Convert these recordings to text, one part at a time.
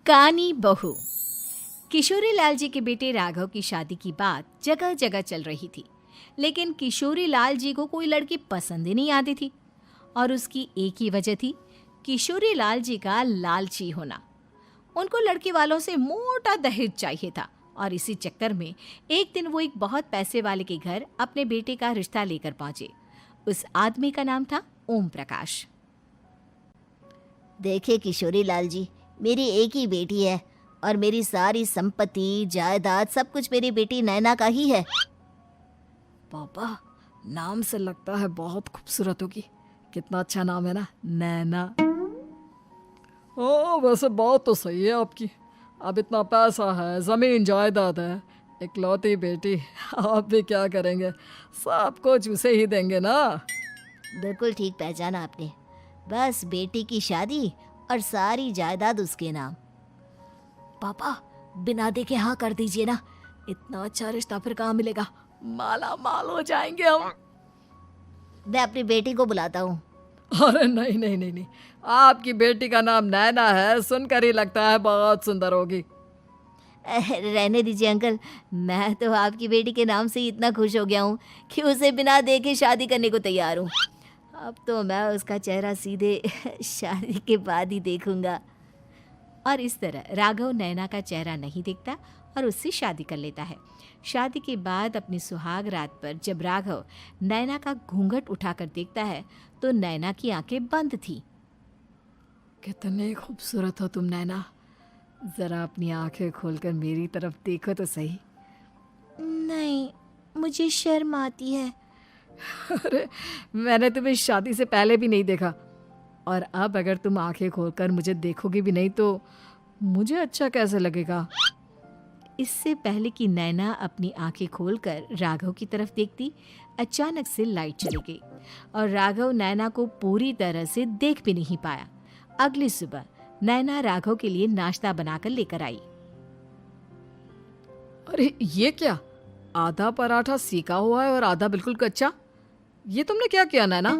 कानी बहू। किशोरी लाल जी के बेटे राघव की शादी की बात जगह जगह चल रही थी, लेकिन किशोरी लाल जी को कोई लड़की पसंद ही नहीं आती थी। और उसकी एक ही वजह थी, किशोरी लाल जी का लालची होना। उनको लड़की वालों से मोटा दहेज चाहिए था और इसी चक्कर में एक दिन वो एक बहुत पैसे वाले के घर अपने बेटे का रिश्ता लेकर पहुंचे। उस आदमी का नाम था ओम प्रकाश। देखे किशोरी लाल जी, मेरी एक ही बेटी है और मेरी सारी संपत्ति जायदाद सब कुछ मेरी बेटी नैना का ही है। पापा, नाम से लगता है बहुत खूबसूरत होगी। कितना अच्छा नाम है ना, नैना। ओ, वैसे बात तो सही है आपकी। अब इतना पैसा है, जमीन जायदाद है, इकलौती बेटी, आप भी क्या करेंगे? सब कुछ उसे ही देंगे ना। बिल्कुल ठीक पहचाना आपने। बस बेटी की शादी और सारी जायदाद उसके नाम। पापा, बिना देखे हाँ कर दीजिए ना। इतना अच्छा रिश्ता फिर कहाँ मिलेगा? माला माल हो जाएंगे हम। मैं अपनी बेटी को बुलाता हूँ। अरे नहीं नहीं नहीं नहीं, आपकी बेटी का नाम नैना है, सुनकर ही लगता है बहुत सुंदर होगी। रहने दीजिए अंकल, मैं तो आपकी बेटी के नाम से ही इतना खुश हो गया हूँ कि उसे बिना देखे शादी करने को तैयार हूँ। अब तो मैं उसका चेहरा सीधे शादी के बाद ही देखूंगा। और इस तरह राघव नैना का चेहरा नहीं देखता और उससे शादी कर लेता है। शादी के बाद अपनी सुहाग रात पर जब राघव नैना का घूंघट उठाकर देखता है तो नैना की आंखें बंद थी। कितनी खूबसूरत हो तुम नैना, जरा अपनी आंखें खोलकर मेरी तरफ देखो तो सही। नहीं, मुझे शर्म आती है। अरे, मैंने तुम्हें शादी से पहले भी नहीं देखा, और अब अगर तुम आंखें खोलकर मुझे देखोगी भी नहीं तो मुझे अच्छा कैसे लगेगा? इससे पहले कि नैना अपनी आंखें खोलकर राघव की तरफ देखती, अचानक से लाइट चली गई और राघव नैना को पूरी तरह से देख भी नहीं पाया। अगली सुबह नैना राघव के लिए नाश्ता बनाकर लेकर आई। अरे ये क्या, आधा पराठा सीका हुआ है और आधा बिल्कुल कच्चा। ये तुमने क्या किया नैना?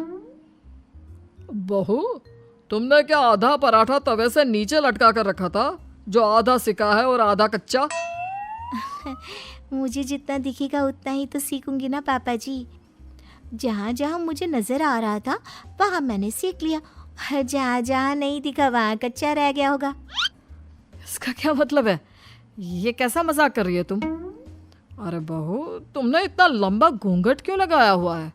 बहू, तुमने क्या आधा पराठा तवे से नीचे लटका कर रखा था, जो आधा सिका है और आधा कच्चा? मुझे जितना दिखेगा उतना ही तो सीखूंगी ना पापा जी। जहाँ जहाँ मुझे नजर आ रहा था वहाँ मैंने सीख लिया, और जहाँ जहाँ नहीं दिखा वहाँ कच्चा रह गया होगा। इसका क्या मतलब है? ये कैसा मजाक कर रही है तुम? अरे बहू, तुमने इतना लंबा घूंघट क्यों लगाया हुआ है?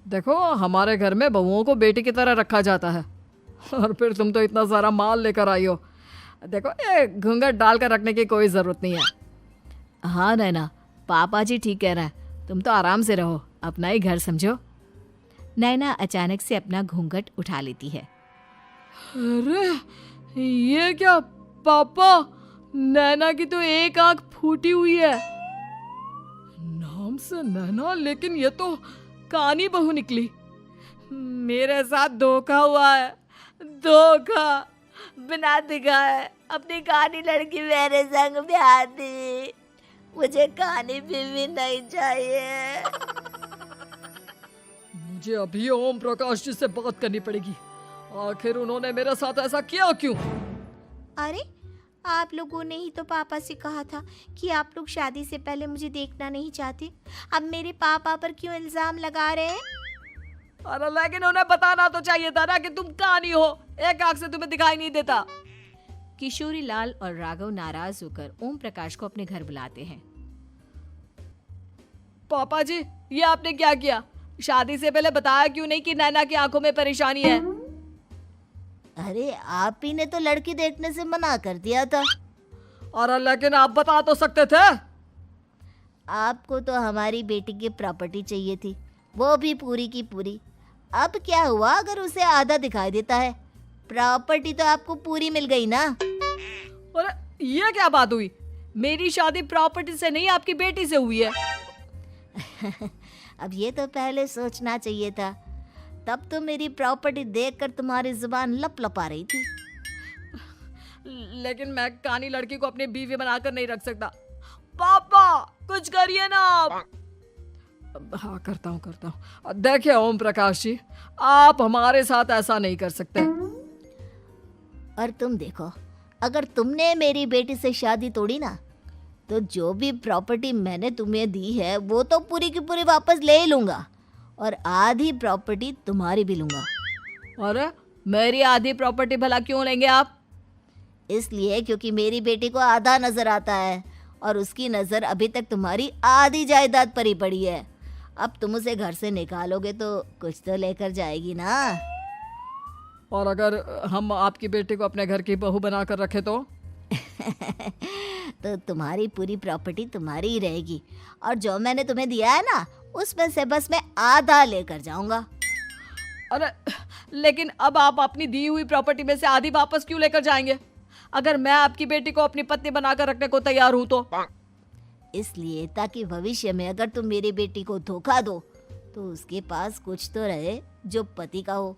देखो, हमारे घर में बहुओं को बेटी की तरह रखा जाता है, और फिर तुम तो इतना सारा माल लेकर आई हो। देखो, ये घूंघट डालकर रखने की कोई ज़रूरत नहीं है। हाँ नैना, पापा जी ठीक कह रहे हैं, तुम तो आराम से रहो, अपना ही घर समझो। नैना अचानक से अपना घूंघट उठा लेती है। अरे ये क्या पापा, नैना की तो एक आंख फूटी हुई है। नाम से नैना, लेकिन ये तो कानी बहू निकली। मेरे साथ धोखा हुआ है, धोखा। बिना दिखाए अपनी कानी लड़की मेरे संग ब्याह दी। मुझे कानी बीवी नहीं चाहिए। मुझे अभी ओम प्रकाश जी से बात करनी पड़ेगी। आखिर उन्होंने मेरे साथ ऐसा किया क्यों? अरे, आप लोगों ने ही तो पापा से कहा था कि आप लोग शादी से पहले मुझे देखना नहीं चाहते। अब मेरे पापा पर क्यों इल्जाम लगा रहे हैं? अरे लेकिन उन्हें बताना तो चाहिए था ना कि तुम कानी हो, एक आंख से तुम्हें दिखाई नहीं देता। किशोरी लाल और राघव नाराज होकर ओम प्रकाश को अपने घर बुलाते हैं। पापा जी, ये आपने क्या किया? शादी से पहले बताया क्यों नहीं कि नैना की आंखों में परेशानी है? अरे, आप ही ने तो लड़की देखने से मना कर दिया था। अरे लेकिन आप बता तो सकते थे। आपको तो हमारी बेटी की प्रॉपर्टी चाहिए थी, वो भी पूरी की पूरी। अब क्या हुआ अगर उसे आधा दिखाई देता है? प्रॉपर्टी तो आपको पूरी मिल गई ना। अरे ये क्या बात हुई? मेरी शादी प्रॉपर्टी से नहीं, आपकी बेटी से हुई है। अब ये तो पहले सोचना चाहिए था, तब तो मेरी प्रॉपर्टी देखकर तुम्हारी जुबान लप लपा रही थी। लेकिन मैं कानी लड़की को अपनी बीवी बनाकर नहीं रख सकता। पापा, कुछ करिए ना आप। हाँ, करता हूँ। देखिए ओम प्रकाश जी, आप हमारे साथ ऐसा नहीं कर सकते। और तुम देखो, अगर तुमने मेरी बेटी से शादी तोड़ी ना, तो जो भी प्रॉपर्टी मैंने तुम्हें दी है वो तो पूरी की पूरी वापस ले ही लूँगा, और आधी प्रॉपर्टी तुम्हारी भी लूँगा। अरे मेरी आधी प्रॉपर्टी भला क्यों लेंगे आप? इसलिए क्योंकि मेरी बेटी को आधा नज़र आता है और उसकी नज़र अभी तक तुम्हारी आधी जायदाद पर ही पड़ी है। अब तुम उसे घर से निकालोगे तो कुछ तो लेकर जाएगी ना। और अगर हम आपकी बेटी को अपने घर की बहू बना कर रखे तो? तो तुम्हारी पूरी प्रॉपर्टी तुम्हारी ही रहेगी, और जो मैंने तुम्हें दिया है ना, उसमें से बस मैं आधा लेकर जाऊंगा। अरे लेकिन अब आप अपनी दी हुई प्रॉपर्टी में से आधी वापस क्यों लेकर जाएंगे? अगर मैं आपकी बेटी को अपनी पत्नी बनाकर रखने को तैयार हूं तो? इसलिए ताकि भविष्य में अगर तुम मेरी बेटी को धोखा दो तो उसके पास कुछ तो रहे जो पति का हो।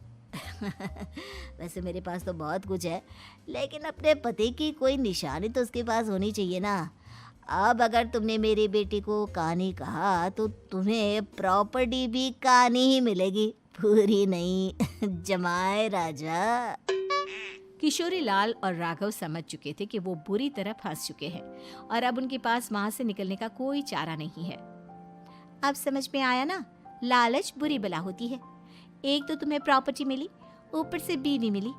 वैसे मेरे पास तो बहुत कुछ है, लेकिन अपने पति की कोई निशानी तो उसके पास होनी चाहिए ना। अब अगर तुमने मेरी बेटी को कानी कहा तो तुम्हें प्रॉपर्टी भी कानी ही मिलेगी, पूरी नहीं। जमाए राजा। किशोरी लाल और राघव समझ चुके थे कि वो बुरी तरह फंस चुके हैं और अब उनके पास वहां से निकलने का कोई चारा नहीं है। अब समझ में आया ना, लालच बुरी बला होती है। एक तो तुम्हें प्रॉपर्टी मिली, ऊपर से बीवी मिली,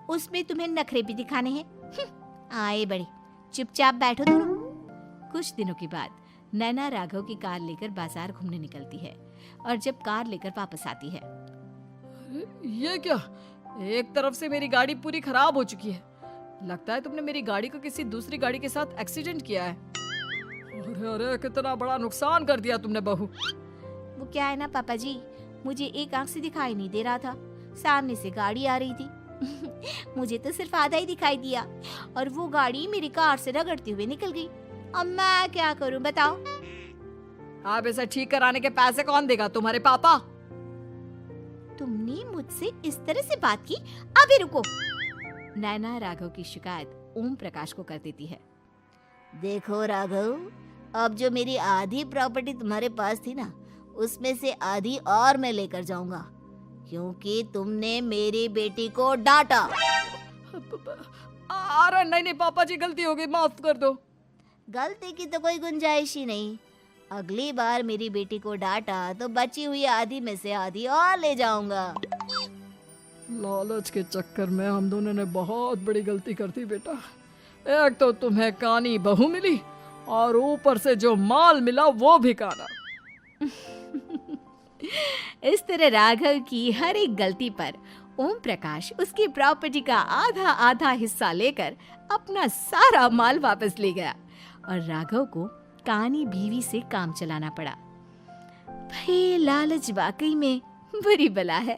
उसमें तुम्हें नखरे भी दिखाने हैं। आए बड़े, चुपचाप बैठो दोनों। कुछ दिनों के बाद नैना राघव की कार लेकर बाजार घूमने निकलती है और जब कार लेकर वापस आती है, ये क्या? एक तरफ से मेरी गाड़ी पूरी खराब हो चुकी है। लगता है तुमने मेरी गाड़ी को किसी दूसरी गाड़ी के साथ एक्सीडेंट किया है। अरे अरे कितना बड़ा नुकसान कर दिया तुमने बहू। वो क्या है ना पापा जी, मुझे एक आंख से दिखाई नहीं दे रहा था, सामने से गाड़ी आ रही थी। मुझे तो सिर्फ आधा ही दिखाई दिया और वो गाड़ी मेरी कार से रगड़ते हुए निकल गई। अब मैं क्या करूं बताओ? आप इसे ठीक कराने के पैसे कौन देगा? तुम्हारे पापा? तुमने मुझसे इस तरह से बात की? अभी रुको। नैना राघव की शिकायत ओम प्रकाश को कर देती है। देखो राघव, अब जो मेरी आधी प्रॉपर्टी तुम्हारे पास थी ना, उसमें से आधी और मैं लेकर जाऊंगा, क्योंकि तुमने मेरी बेटी को डांटा। अरे नहीं नहीं पापा जी, गलती हो गई, माफ कर दो। गलती की तो कोई गुंजाइश ही नहीं। अगली बार मेरी बेटी को डांटा तो बची हुई आधी में से आधी और ले जाऊंगा। लालच के चक्कर में हम दोनों ने बहुत बड़ी गलती कर दी बेटा। एक तो तुम्हें कानी बहू मिली और ऊपर से जो माल मिला वो भी काना। इस तरह राघव की हर एक गलती पर ओम प्रकाश उसकी प्रॉपर्टी का आधा आधा हिस्सा लेकर अपना सारा माल वापस ले गया और राघव को कानी बीवी से काम चलाना पड़ा। भाई लालच वाकई में बुरी बला है।